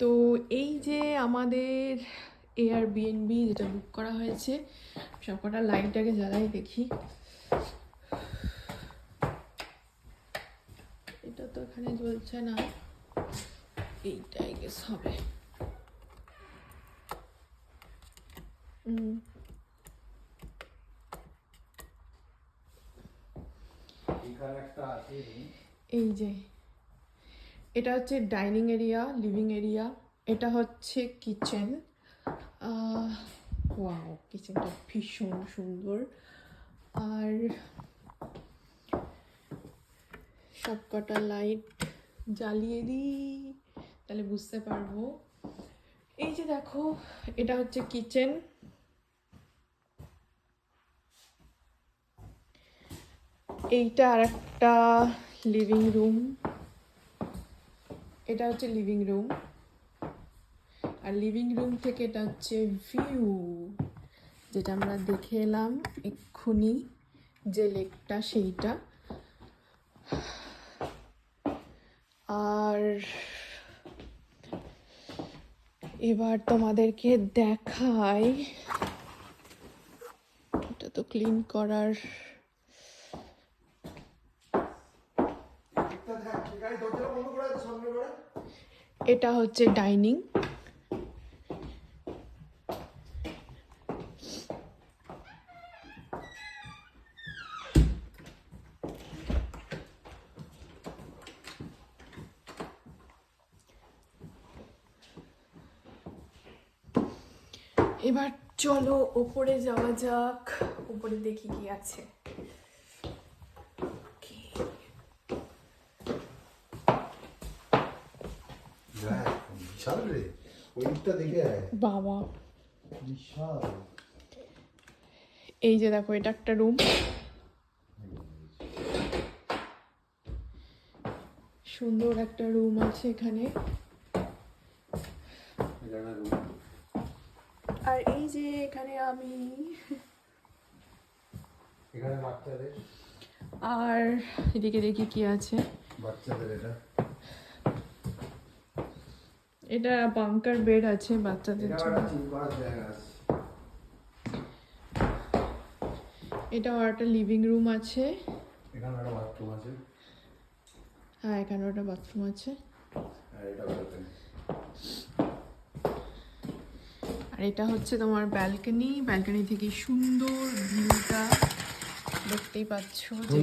তো এই যে আমাদের এয়ারবিএনবি যেটা বুক করা হয়েছে, সবকটা লাইটটাকে জ্বালাই দেখি। এটা তো এখানে জ্বলছে না, এইটাই গেস হবে। এই যে এটা হচ্ছে ডাইনিং এরিয়া, লিভিং এরিয়া, এটা হচ্ছে কিচেন। ওয়াও, কিচেনটা ভীষণ সুন্দর। আর সবকটা লাইট জ্বালিয়ে দিই, তাহলে বুঝতে পারবো। এই যে দেখো, এটা হচ্ছে কিচেন। এইটা আর একটা লিভিং রুম, এটা হচ্ছে লিভিং রুম। আর লিভিং রুম থেকে এটা হচ্ছে ভিউ, যেটা আমরা দেখে এলাম এক্ষুনি, যে লেকটা সেইটা। আর এবার তোমাদেরকে দেখাই, এটা তো ক্লিন করার। এটা হচ্ছে ডাইনিং। এবার চলো ওপরে যাওয়া যাক, উপরে দেখি কি আছে। বাবা, এই যে দেখো, এটা একটা রুম। সুন্দর একটা রুম আছে এখানে। আর এই যে এখানে আমি, আর এদিকে দেখি কি আছে। এটা বাঙ্কার বেড আছে বাচ্চাদের জন্য। এটাও একটা লিভিং রুম আছে। হ্যাঁ, এখানে একটা বাথরুম আছে। আর এটা হচ্ছে তোমার ব্যালকনি। ব্যালকনি থেকে সুন্দর ভিউটা দেখতেই পাচ্ছ যে